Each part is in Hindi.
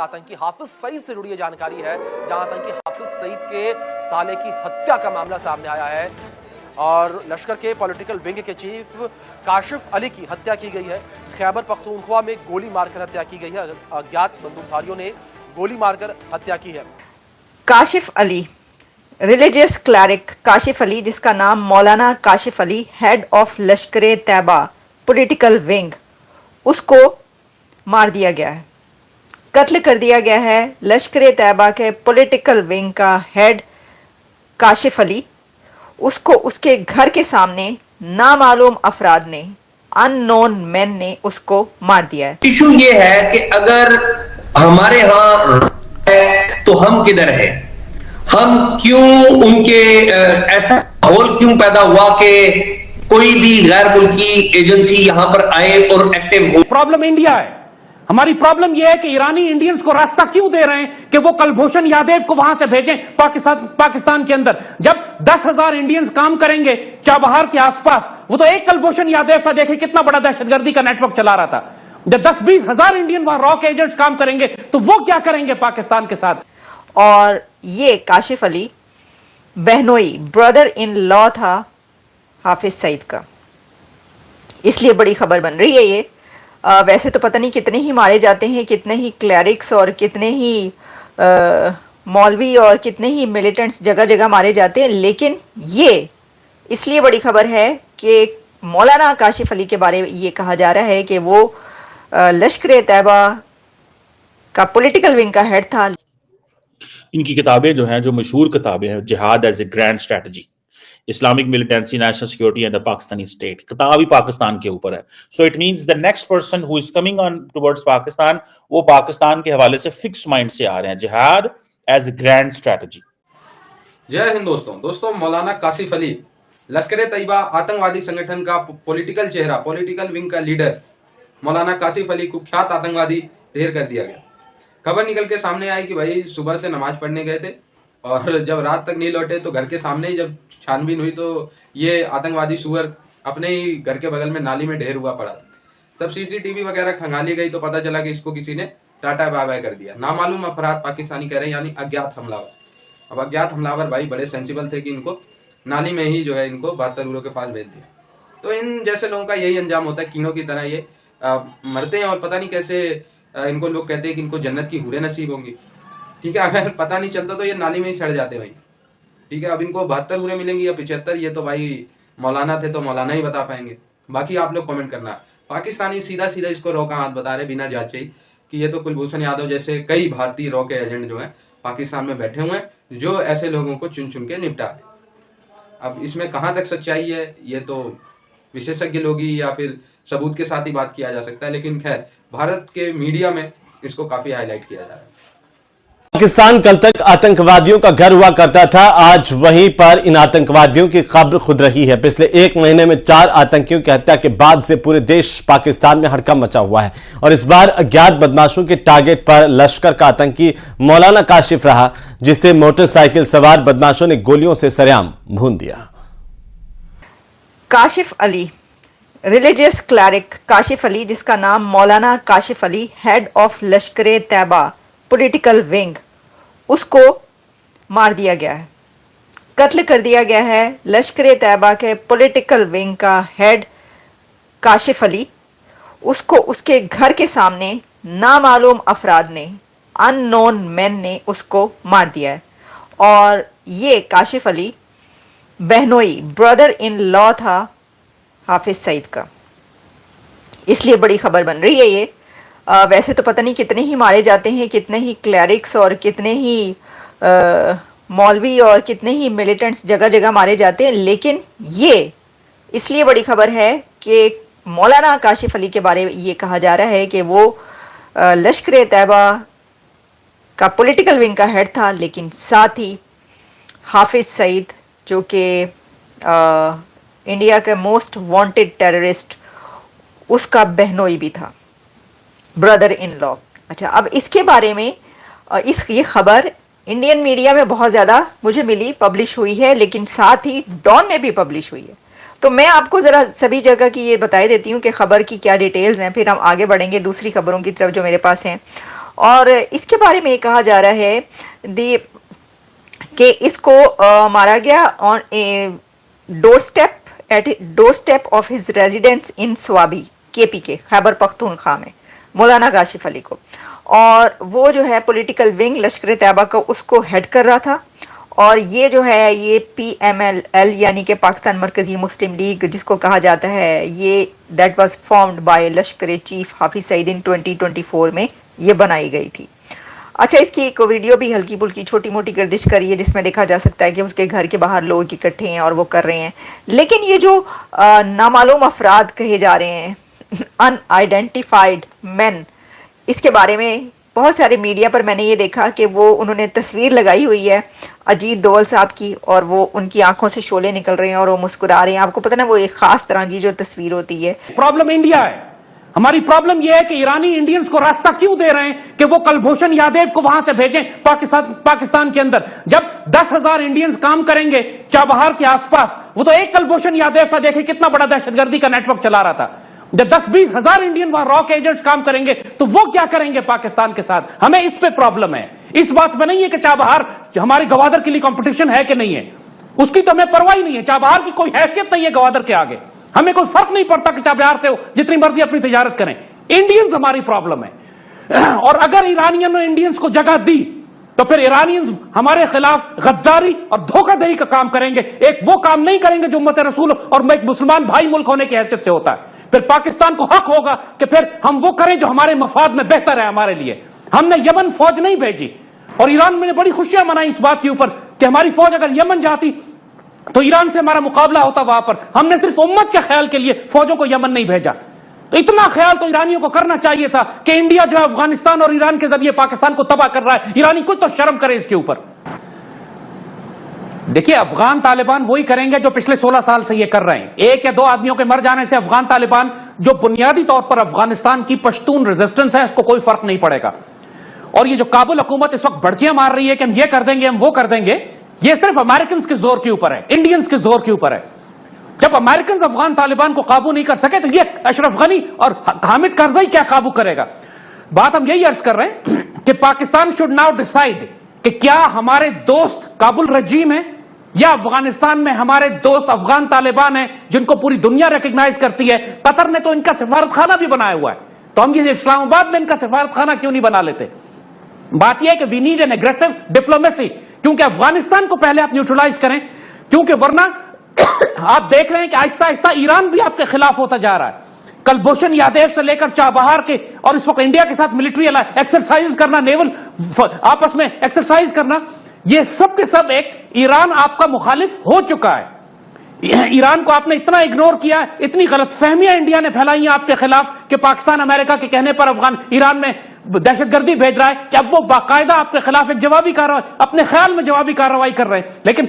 आतंकी हाफिज सईद से जुड़ी जानकारी है, जहां आतंकी हाफिज सईद के साले की हत्या का मामला सामने आया है और लश्कर के पॉलिटिकल विंग के चीफ काशिफ अली की हत्या की गई है। खैबर पख्तूनख्वा में गोली मारकर हत्या की गई है। अज्ञात बंदूकधारियों ने गोली मारकर हत्या की है। काशिफ अली, रिलीजियस क्लरिक काशिफ अली, जिसका नाम मौलाना Kashif Ali, head of Lashkar Taiba political wing, उसको मार दिया गया है, कत्ल कर दिया गया है। लश्कर तैयबा के पॉलिटिकल विंग का हेड काशिफ अली, उसको उसके घर के सामने नामालूम अफराद ने, अननोन मैन ने उसको मार दिया है। इशू ये है कि अगर हमारे यहाँ है तो हम किधर है, हम क्यों उनके ऐसा माहौल क्यों पैदा हुआ कि कोई भी गैर मुल्की एजेंसी यहां पर आए और एक्टिव हो। प्रॉब्लम इंडिया है। हमारी प्रॉब्लम यह है कि ईरानी इंडियंस को रास्ता क्यों दे रहे हैं कि वो कुलभूषण यादव को वहां से भेजें पाकिस्तान के अंदर, जब 10,000 इंडियंस काम करेंगे चाबहार के आसपास। वो तो एक कुलभूषण यादव था, देखे कितना बड़ा दहशतगर्दी का नेटवर्क चला रहा था। जब 10-20 हजार इंडियन वहां रॉक एजेंट्स काम करेंगे तो वो क्या करेंगे पाकिस्तान के साथ। और ये काशिफ अली बहनोई, ब्रदर इन लॉ था हाफिज सईद का, इसलिए बड़ी खबर बन रही है ये। वैसे तो पता नहीं कितने ही मारे जाते हैं, कितने ही क्लरिक्स और कितने ही मौलवी और कितने ही मिलिटेंट्स जगह जगह मारे जाते हैं, लेकिन ये इसलिए बड़ी खबर है कि मौलाना काशिफ अली के बारे में ये कहा जा रहा है कि वो लश्कर तैयबा का पॉलिटिकल विंग का हेड था। इनकी किताबें जो हैं, जो मशहूर किताबें हैं, जिहाद as a grand strategy, Islamic militancy, national security and the Pakistani state, किताब ही पाकिस्तान के ऊपर है। So it means the next person who is coming on towards Pakistan, वो पाकिस्तान के हवाले से फिक्स माइंड से आ रहे हैं, जिहाद एज ए ग्रैंड स्ट्रैटेजी। जय हिंद दोस्तों, मौलाना काशिफ अली लश्कर तैयबा आतंकवादी संगठन का पॉलिटिकल चेहरा, पॉलिटिकल विंग का लीडर मौलाना काशिफ अली कुख्यात आतंकवादी ढेर कर दिया गया। खबर निकल के सामने आई कि भाई सुबह से नमाज पढ़ने गए थे और जब रात तक नहीं लौटे तो घर के सामने ही जब छानबीन हुई तो ये आतंकवादी सुअर अपने ही घर के बगल में नाली में ढेर हुआ पड़ा। तब सीसीटीवी वगैरह खंगाली गई तो पता चला कि इसको किसी ने टाटा बाय बाय कर दिया। नामालूम अफराद पाकिस्तानी कह रहे हैं, यानी अज्ञात हमलावर। अब अज्ञात हमलावर भाई बड़े सेंसिबल थे कि इनको नाली में ही जो है इनको 72 यूरो के पास भेज दिया। तो इन जैसे लोगों का यही अंजाम होता है, कीड़ों की तरह ये मरते हैं और पता नहीं कैसे इनको लोग कहते हैं कि इनको जन्नत की हूरें नसीब होंगी। ठीक है, अगर पता नहीं चलता तो ये नाली में ही सड़ जाते भाई। ठीक है, अब इनको 72 हूरें मिलेंगी या 75, ये तो भाई मौलाना थे तो मौलाना ही बता पाएंगे। बाकी आप लोग कमेंट करना। पाकिस्तानी सीधा सीधा इसको रॉ का हाथ बता रहे बिना जांचे ही कि ये तो कुलभूषण यादव जैसे कई भारतीय रॉ के एजेंट जो हैं पाकिस्तान में बैठे हुए हैं, जो ऐसे लोगों को चुन चुन के निपटा रहे। अब इसमें कहाँ तक सच्चाई है ये तो विशेषज्ञ लोग ही या फिर सबूत के साथ ही बात किया जा सकता है, लेकिन खैर भारत के मीडिया में इसको काफी हाईलाइट किया जा रहा है। पाकिस्तान कल तक आतंकवादियों का घर हुआ करता था, आज वहीं पर इन आतंकवादियों की कब्र खुद रही है। पिछले 1 महीने में 4 आतंकियों की हत्या के बाद से पूरे देश पाकिस्तान में हड़कंप मचा हुआ है और इस बार अज्ञात बदमाशों के टारगेट पर लश्कर का आतंकी मौलाना काशिफ रहा, जिसे मोटरसाइकिल सवार बदमाशों ने गोलियों से सरेआम भून दिया। काशिफ अली, रिलीजियस क्लरिक काशिफ अली, जिसका नाम मौलाना Kashif Ali, head of Lashkar Taiba political wing, उसको मार दिया गया है, कत्ल कर दिया गया है। लश्कर तैयबा के पॉलिटिकल विंग का हेड काशिफ अली, उसको उसके घर के सामने नामालूम अफराद ने, अननोन मैन ने उसको मार दिया है। और ये काशिफ अली बहनोई, ब्रदर इन लॉ था हाफिज सईद का, इसलिए बड़ी खबर बन रही है ये। वैसे तो पता नहीं कितने ही मारे जाते हैं, कितने ही क्लरिक्स और कितने ही मौलवी और कितने ही मिलिटेंट्स जगह जगह मारे जाते हैं, लेकिन ये इसलिए बड़ी खबर है कि मौलाना काशिफ अली के बारे में ये कहा जा रहा है कि वो लश्कर तैयबा का पॉलिटिकल विंग का हेड था, लेकिन साथ ही हाफिज सईद जो कि इंडिया के मोस्ट वांटेड टेररिस्ट, उसका बहनोई भी था, ब्रदर इन लॉ। अच्छा, अब इसके बारे में ये खबर इंडियन मीडिया में बहुत ज़्यादा मुझे मिली, पब्लिश हुई है, लेकिन साथ ही डॉन में भी पब्लिश हुई है। तो मैं आपको ज़रा सभी जगह की ये बता देती हूँ कि खबर की क्या डिटेल्स हैं, फिर हम आगे बढ़ेंगे दूसरी खबरों की तरफ जो मेरे पास हैं। और इसके बारे में कहा जा रहा है कि इसको मारा गया on a door step of his residence in Swabi KPK Khyber Pakhtunkhwa में, मौलाना काशिफ अली को। और वो जो है पॉलिटिकल विंग लश्कर तैयबा का उसको हेड कर रहा था। और ये जो है ये PMLL यानी कि पाकिस्तान मरकज़ी मुस्लिम लीग जिसको कहा जाता है, ये that was formed by Lashkar chief Hafiz Saeed इन 2024 में ये बनाई गई थी। अच्छा, इसकी एक वीडियो भी हल्की फुल्की छोटी मोटी गर्दिश करी है जिसमें देखा जा सकता है कि उसके घर के बाहर लोग इकट्ठे हैं और वो कर रहे हैं। लेकिन ये जो नामालूम अफराद कहे जा रहे हैं, अनआइडेंटिफाइड मैन, इसके बारे में बहुत सारे मीडिया पर मैंने ये देखा कि वो उन्होंने तस्वीर लगाई हुई है अजीत दोवल साहब की, और वो उनकी आंखों से शोले निकल रहे हैं और वो मुस्कुरा रहे हैं। आपको पता ना, वो एक खास तरह की जो तस्वीर होती है। प्रॉब्लम इंडिया है। हमारी प्रॉब्लम यह है कि ईरानी इंडियंस को रास्ता क्यों दे रहे हैं कि वो कुलभूषण यादव को वहां से भेजें पाकिस्तान के अंदर। जब 10,000 इंडियंस काम करेंगे चाबहार के आसपास, वो तो एक कुलभूषण यादव था, देखे कितना बड़ा दहशतगर्दी का नेटवर्क चला रहा था। जब 10-20 हजार इंडियन वहां रॉक एजेंट्स काम करेंगे तो वो क्या करेंगे पाकिस्तान के साथ। हमें इस पे प्रॉब्लम है। इस बात में नहीं है कि चाबहार हमारे गवादर के लिए कंपटीशन है कि नहीं है, उसकी तो हमें परवाह ही नहीं है। चाबहार की कोई हैसियत नहीं है गवादर के आगे। हमें कोई फर्क नहीं पड़ता कि चाबहार से जितनी मर्जी अपनी तिजारत करें। इंडियंस हमारी प्रॉब्लम है। और अगर ईरानियन ने इंडियंस को जगह दी तो फिर ईरानियंस हमारे खिलाफ गद्दारी और धोखाधड़ी का काम करेंगे। एक वो काम नहीं करेंगे जो उम्मत रसूल और एक मुसलमान भाई मुल्क होने की हैसियत से होता है। फिर पाकिस्तान को हक होगा कि फिर हम वो करें जो हमारे मफाद में बेहतर है हमारे लिए। हमने यमन फौज नहीं भेजी, और ईरान में बड़ी खुशियां मनाई इस बात के ऊपर कि हमारी फौज अगर यमन जाती तो ईरान से हमारा मुकाबला होता वहां पर। हमने सिर्फ उम्मत के ख्याल के लिए फौजों को यमन नहीं भेजा। तो इतना ख्याल तो ईरानियों को करना चाहिए था कि इंडिया जो है अफगानिस्तान और ईरान के जरिए पाकिस्तान को तबाह कर रहा है। ईरानी कुछ तो शर्म करे इसके ऊपर। देखिए, अफगान तालिबान वही करेंगे जो पिछले 16 साल से ये कर रहे हैं। एक या दो आदमियों के मर जाने से अफगान तालिबान जो बुनियादी तौर पर अफगानिस्तान की पश्तून रेजिस्टेंस है उसको कोई फर्क नहीं पड़ेगा। और ये जो काबुल हुकूमत इस वक्त भड़कियां मार रही है कि हम ये कर देंगे हम वो कर देंगे, ये सिर्फ अमेरिकन के जोर के ऊपर है, इंडियंस के जोर के ऊपर है। जब अमेरिकन अफगान तालिबान को काबू नहीं कर सके तो ये अशरफ गनी और हामिद करजई क्या काबू करेगा। बात हम यही अर्ज कर रहे हैं कि पाकिस्तान शुड नाउ डिसाइड कि क्या हमारे दोस्त काबुल रजीम है या अफगानिस्तान में हमारे दोस्त अफगान तालिबान हैं जिनको पूरी दुनिया रिकॉग्नाइज करती है। कतर ने तो इनका सफारत खाना भी बनाया हुआ है, तो हम ये इस्लामाबाद में इनका सफारत खाना क्यों नहीं बना लेते। बात यह है कि we need an aggressive diplomacy, क्योंकि अफगानिस्तान को पहले आप न्यूट्रलाइज करें, क्योंकि वरना आप देख रहे हैं कि आहिस्ता आहिस्ता ईरान भी आपके खिलाफ होता जा रहा है। कुलभूषण यादव से लेकर चाबहार के, और इस वक्त इंडिया के साथ मिलिट्री एक्सरसाइज करना, नेवल आपस में एक्सरसाइज करना, ये सब के सब एक ईरान आपका मुखालिफ हो चुका है। ईरान को आपने इतना इग्नोर किया, इतनी गलतफहमियां इंडिया ने फैलाई हैं आपके खिलाफ कि पाकिस्तान अमेरिका के कहने पर ईरान में दहशतगर्दी भेज रहा है कि अब वो बाकायदा आपके खिलाफ एक जवाबी कार्रवाई, अपने ख्याल में जवाबी कार्रवाई कर रहे हैं। लेकिन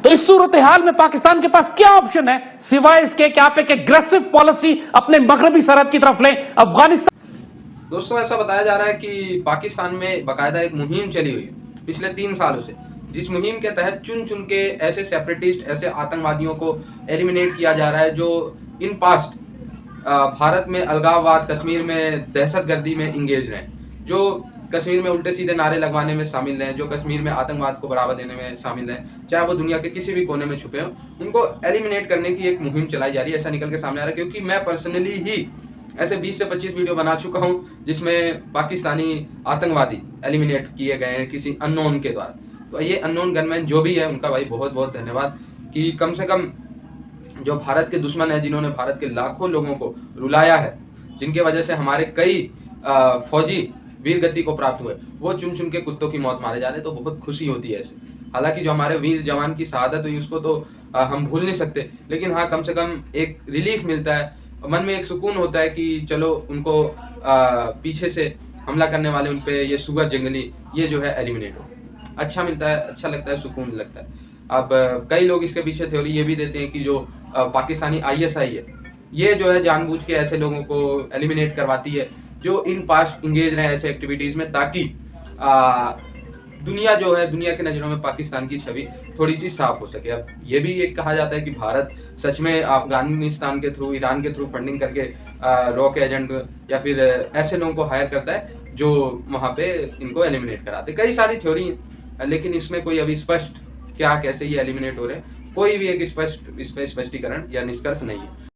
तो इस सूरत हाल में पाकिस्तान के पास क्या ऑप्शन है सिवाय इसके कि आप एक एग्रेसिव पॉलिसी अपने मगरबी सरहद की तरफ लें। अफगानिस्तान दोस्तों, ऐसा बताया जा रहा है कि पाकिस्तान में बाकायदा एक मुहिम चली हुई है पिछले 3 सालों से, जिस मुहिम के तहत चुन चुन के ऐसे सेपरेटिस्ट, ऐसे आतंकवादियों को एलिमिनेट किया जा रहा है जो इन पास्ट भारत में अलगाववाद, कश्मीर में दहशतगर्दी में इंगेज रहे, जो कश्मीर में उल्टे सीधे नारे लगवाने में शामिल हैं, जो कश्मीर में आतंकवाद को बढ़ावा देने में शामिल हैं, चाहे वो दुनिया के किसी भी कोने में छुपे हों, उनको एलिमिनेट करने की एक मुहिम चलाई जा रही है। ऐसा निकल के सामने आ रहा है, क्योंकि मैं पर्सनली ही ऐसे 20 से 25 वीडियो बना चुका हूं जिसमें पाकिस्तानी आतंकवादी एलिमिनेट किए गए हैं किसी अननोन के द्वारा। तो ये अननोन गनमैन जो भी है उनका भाई बहुत बहुत धन्यवाद कि कम से कम जो भारत के दुश्मन है, जिन्होंने भारत के लाखों लोगों को रुलाया है, जिनके वजह से हमारे कई फौजी वीर गति को प्राप्त हुए, वो चुन चुन के कुत्तों की मौत मारे जा रहे हैं। तो बहुत खुशी होती है ऐसे। हालांकि जो हमारे वीर जवान की शहादत हुई उसको तो हम भूल नहीं सकते, लेकिन हाँ, कम से कम एक रिलीफ मिलता है, मन में एक सुकून होता है कि चलो उनको पीछे से हमला करने वाले उन पे ये सुगर जंगली ये जो है एलिमिनेट हो। अच्छा मिलता है, अच्छा लगता है, सुकून लगता है। अब कई लोग इसके पीछे थ्योरी ये भी देते हैं कि जो पाकिस्तानी ISI है, ये जो है जानबूझ के ऐसे लोगों को एलिमिनेट करवाती है जो इन पास्ट इंगेज रहे ऐसे एक्टिविटीज़ में, ताकि दुनिया जो है, दुनिया के नज़रों में पाकिस्तान की छवि थोड़ी सी साफ हो सके। अब ये भी एक कहा जाता है कि भारत सच में अफगानिस्तान के थ्रू, ईरान के थ्रू फंडिंग करके रॉक एजेंट या फिर ऐसे लोगों को हायर करता है। जो वहाँ पे इनको एलिमिनेट कराते। कई सारी थ्योरी हैं, लेकिन इसमें कोई अभी स्पष्ट क्या कैसे ये एलिमिनेट हो रहे हैं, कोई भी एक स्पष्ट इस पे स्पष्टीकरण या निष्कर्ष नहीं है।